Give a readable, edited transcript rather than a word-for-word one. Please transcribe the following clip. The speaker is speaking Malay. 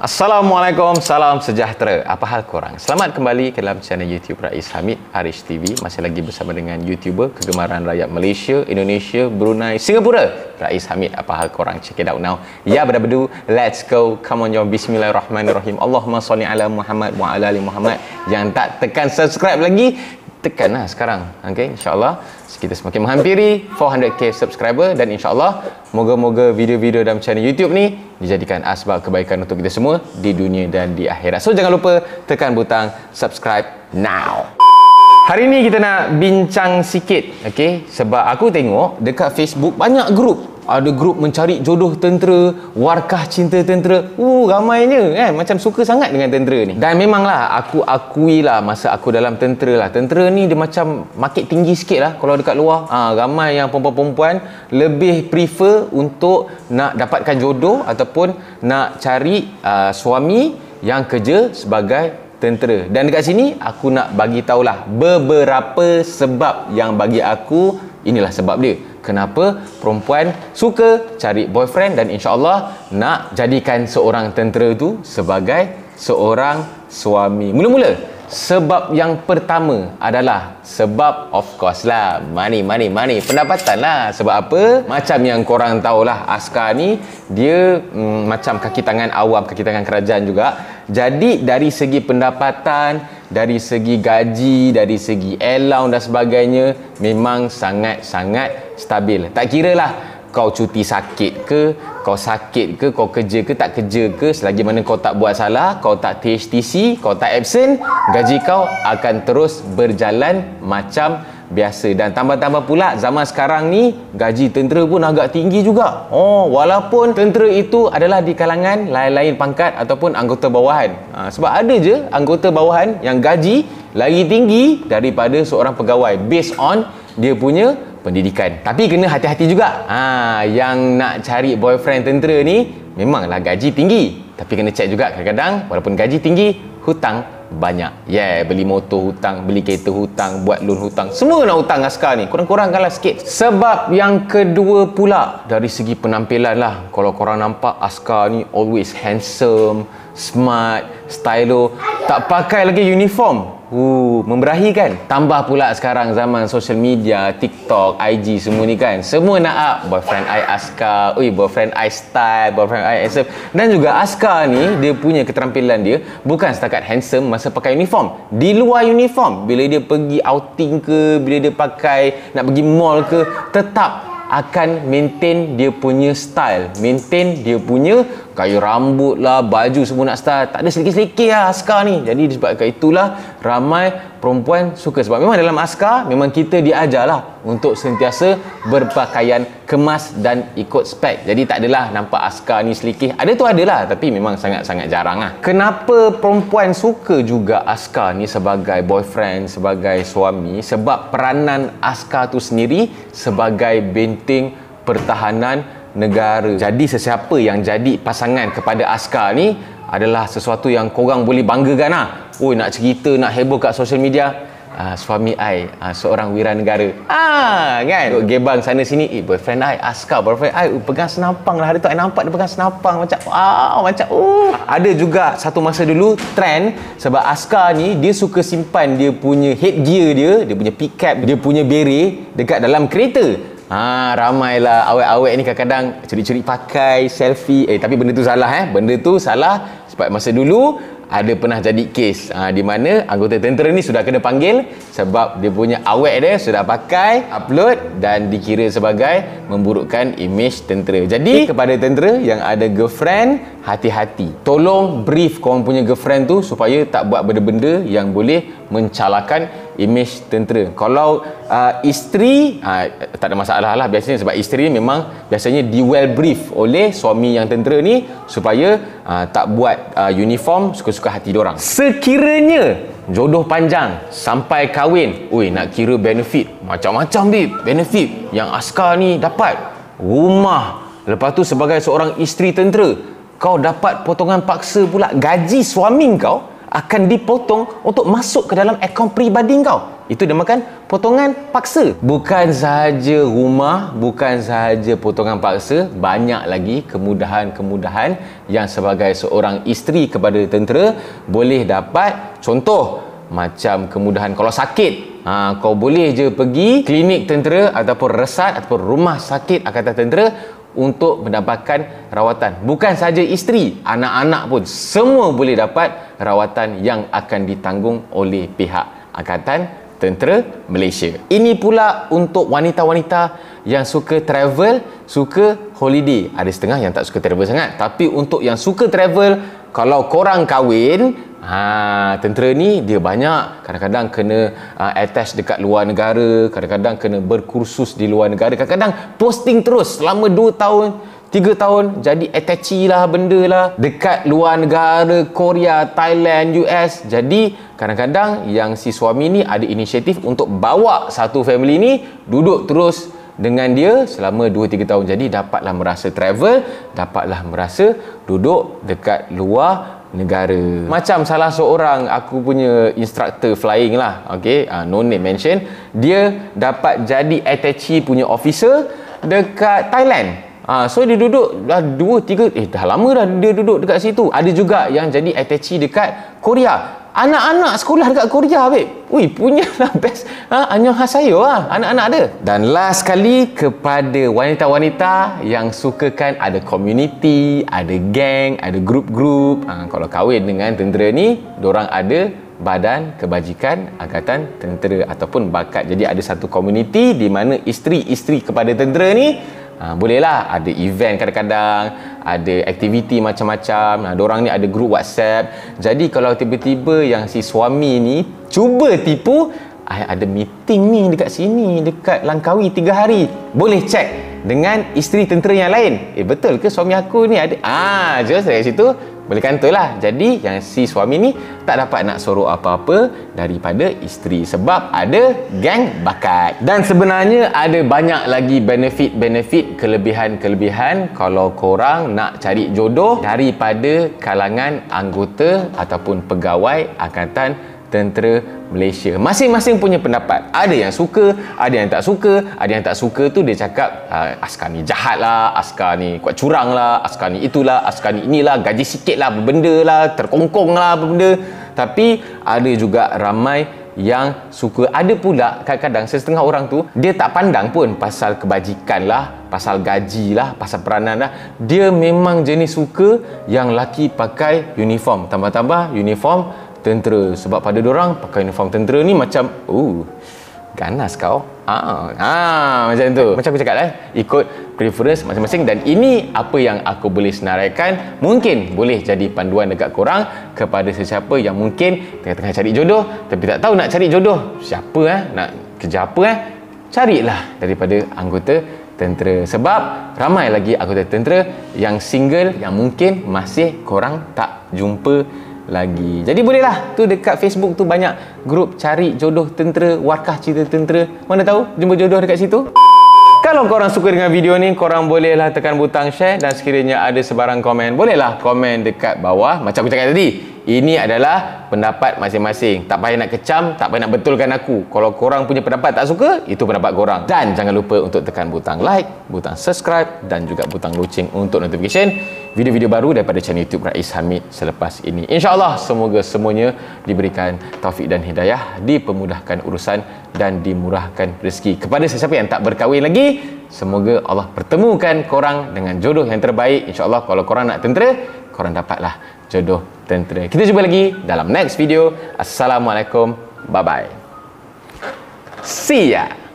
Assalamualaikum, salam sejahtera. Apa hal korang? Selamat kembali ke dalam channel YouTube Rais Hamid, Arish TV. Masih lagi bersama dengan YouTuber kegemaran rakyat Malaysia, Indonesia, Brunei, Singapura, Rais Hamid. Apa hal korang? Check it out now. Ya, berabadu. Let's go. Come on, jom. Bismillahirrahmanirrahim. Allahumma salli ala Muhammad wa ala ali Muhammad. Yang tak tekan subscribe lagi, tekanlah sekarang. Okay, insyaAllah kita semakin menghampiri 400k subscriber dan insyaAllah moga-moga video-video dalam channel YouTube ni dijadikan asbab kebaikan untuk kita semua di dunia dan di akhirat. So jangan lupa tekan butang subscribe now. Hari ni kita nak bincang sikit, okay? Sebab aku tengok dekat Facebook banyak grup. Ada grup mencari jodoh tentera, warkah cinta tentera. Ramainya kan, macam suka sangat dengan tentera ni. Dan memanglah aku akuilah masa aku dalam tentera lah. Tentera ni dia macam market tinggi sikit lah kalau dekat luar. Ramai yang perempuan-perempuan lebih prefer untuk nak dapatkan jodoh ataupun nak cari suami yang kerja sebagai tentera. Dan dekat sini aku nak bagi tahulah beberapa sebab yang bagi aku inilah sebab dia. Kenapa perempuan suka cari boyfriend dan insya-Allah nak jadikan seorang tentera tu sebagai seorang suami. Mula-mula sebab yang pertama adalah sebab of course lah money. Pendapatan lah. Sebab apa? Macam yang korang tahulah, askar ni dia macam kaki tangan awam, kaki tangan kerajaan juga. Jadi dari segi pendapatan, dari segi gaji, dari segi allowance dan sebagainya memang sangat-sangat stabil. Tak kira lah kau cuti sakit ke, kau sakit ke, kau kerja ke, tak kerja ke, selagi mana kau tak buat salah, kau tak THTC, kau tak absent, gaji kau akan terus berjalan macam biasa. Dan tambah-tambah pula zaman sekarang ni gaji tentera pun agak tinggi juga. Walaupun tentera itu adalah di kalangan lain-lain pangkat ataupun anggota bawahan. Sebab ada je anggota bawahan yang gaji lagi tinggi daripada seorang pegawai based on dia punya pendidikan. Tapi kena hati-hati juga. Yang nak cari boyfriend tentera ni memanglah gaji tinggi, tapi kena check juga kadang-kadang walaupun gaji tinggi, hutang banyak. Beli motor hutang, beli kereta hutang, buat loan hutang, semua nak hutang askar ni. Kurang-kurangkanlah sikit. Sebab yang kedua pula dari segi penampilan lah. Kalau korang nampak askar ni always handsome, smart, stylo, tak pakai lagi uniform. Memberahi kan? Tambah pula sekarang zaman social media, TikTok, IG semua ni kan, semua nak up boyfriend I askar, boyfriend I style, boyfriend I handsome. Dan juga askar ni dia punya keterampilan dia bukan setakat handsome masa pakai uniform. Di luar uniform, bila dia pergi outing ke, bila dia pakai nak pergi mall ke, tetap akan maintain dia punya style, maintain dia punya gaya rambut lah, baju semua nak style. Tak ada sedikit-sedikit lah askar ni. Jadi disebabkan itulah ramai perempuan suka. Sebab memang dalam askar memang kita diajarlah untuk sentiasa berpakaian kemas dan ikut spek. Jadi tak adalah nampak askar ni selikih. Ada tu adalah, tapi memang sangat-sangat jarang lah. Kenapa perempuan suka juga askar ni sebagai boyfriend, sebagai suami? Sebab peranan askar tu sendiri sebagai benteng pertahanan negara. Jadi sesiapa yang jadi pasangan kepada askar ni adalah sesuatu yang korang boleh banggakan lah. Nak cerita, nak heboh kat social media, suami I seorang wiranegara. Kan? Duk gebang sana sini, boyfriend I askar, boyfriend I pegang senapang lah. Hari tu I nampak dia pegang senapang macam Ada juga satu masa dulu trend, sebab askar ni dia suka simpan dia punya headgear dia punya pickup, dia punya beret dekat dalam kereta. Ramailah awet-awet ni kadang-kadang curi-curi pakai selfie. Tapi benda tu salah benda tu salah. Sebab masa dulu ada pernah jadi kes di mana anggota tentera ni sudah kena panggil sebab dia punya awet dia sudah pakai, upload dan dikira sebagai memburukkan imej tentera. Jadi kepada tentera yang ada girlfriend, hati-hati. Tolong brief korang punya girlfriend tu supaya tak buat benda-benda yang boleh mencalakan imej tentera. Kalau isteri tak ada masalah lah biasanya, sebab isteri memang biasanya di well brief oleh suami yang tentera ni supaya tak buat uniform suka-suka hati diorang. Sekiranya jodoh panjang sampai kahwin, nak kira benefit macam-macam benefit yang askar ni dapat. Rumah, lepas tu sebagai seorang isteri tentera kau dapat potongan paksa pula gaji suami kau. akan dipotong untuk masuk ke dalam akaun peribadi kau. Itu dinamakan potongan paksa. Bukan sahaja rumah, bukan sahaja potongan paksa, banyak lagi kemudahan-kemudahan yang sebagai seorang isteri kepada tentera boleh dapat. Contoh, macam kemudahan kalau sakit, kau boleh je pergi klinik tentera ataupun resat ataupun rumah sakit Angkatan Tentera untuk mendapatkan rawatan. Bukan sahaja isteri, anak-anak pun semua boleh dapat rawatan yang akan ditanggung oleh pihak Angkatan Tentera Malaysia. Ini pula untuk wanita-wanita yang suka travel, suka holiday. Ada setengah yang tak suka travel sangat, tapi untuk yang suka travel, kalau korang kahwin, tentera ni dia banyak kadang-kadang kena attach dekat luar negara, kadang-kadang kena berkursus di luar negara, kadang-kadang posting terus selama 2 tahun 3 tahun jadi attachee lah, benda lah dekat luar negara, Korea, Thailand, US. Jadi kadang-kadang yang si suami ni ada inisiatif untuk bawa satu family ni duduk terus dengan dia selama 2-3 tahun. Jadi dapatlah merasa travel, dapatlah merasa duduk dekat luar negara. Macam salah seorang aku punya instructor flying lah, okay, no name mention, dia dapat jadi attachee punya officer dekat Thailand. So dia duduk dah 2-3 dah lama dah dia duduk dekat situ. Ada juga yang jadi attachee dekat Korea. Anak-anak sekolah dekat Korea, babe. Ui, punya lah best. Anyong khas saya lah, anak-anak ada. Dan last sekali, kepada wanita-wanita yang sukakan ada community, ada geng, ada grup-grup. Kalau kahwin dengan tentera ni, dorang ada Badan Kebajikan Angkatan Tentera ataupun bakat. Jadi ada satu community di mana isteri-isteri kepada tentera ni bolehlah ada event, kadang-kadang ada aktiviti macam-macam. Diorang ni ada grup WhatsApp. Jadi kalau tiba-tiba yang si suami ni cuba tipu, ada meeting ni dekat sini, dekat Langkawi 3 hari, boleh check dengan isteri tentera yang lain. Betul ke suami aku ni ada? Jelas dari situ boleh kantoi lah. Jadi yang si suami ni tak dapat nak sorok apa-apa daripada isteri sebab ada geng bakat. Dan sebenarnya ada banyak lagi benefit-benefit, kelebihan-kelebihan kalau korang nak cari jodoh daripada kalangan anggota ataupun pegawai Angkatan Tentera Malaysia. Masing-masing punya pendapat. Ada yang suka, ada yang tak suka. Ada yang tak suka tu dia cakap askar ni jahat lah, askar ni kuat curang lah, askar ni itulah, askar ni inilah, gaji sikit lah, berbenda lah, terkongkong lah, berbenda. Tapi ada juga ramai yang suka. Ada pula kadang-kadang setengah orang tu dia tak pandang pun pasal kebajikan lah, pasal gaji lah, pasal peranan lah. Dia memang jenis suka yang laki pakai uniform, tambah-tambah uniform tentera. Sebab pada dorang pakai uniform tentera ni macam ganas kau. Macam tu. Macam aku cakap lah, ikut preference masing-masing. Dan ini apa yang aku boleh senaraikan. Mungkin boleh jadi panduan dekat korang kepada sesiapa yang mungkin tengah-tengah cari jodoh tapi tak tahu nak cari jodoh siapa, nak kerja apa. Carilah daripada anggota tentera. Sebab ramai lagi anggota tentera yang single yang mungkin masih korang tak jumpa lagi. Jadi bolehlah tu dekat Facebook tu banyak grup cari jodoh tentera, warkah cerita tentera. Mana tahu jumpa jodoh dekat situ. Kalau korang suka dengan video ni, korang bolehlah tekan butang share, dan sekiranya ada sebarang komen, bolehlah komen dekat bawah. Macam aku cakap tadi, ini adalah pendapat masing-masing. Tak payah nak kecam, tak payah nak betulkan aku. Kalau korang punya pendapat tak suka, itu pendapat korang. Dan jangan lupa untuk tekan butang like, butang subscribe dan juga butang loceng untuk notification video-video baru daripada channel YouTube Rais Hamid selepas ini. InsyaAllah semoga semuanya diberikan taufik dan hidayah, dipermudahkan urusan dan dimurahkan rezeki. Kepada sesiapa yang tak berkahwin lagi, semoga Allah pertemukan korang dengan jodoh yang terbaik. InsyaAllah kalau korang nak tentera, korang dapatlah jodoh tentera. Kita jumpa lagi dalam next video. Assalamualaikum. Bye-bye. See ya.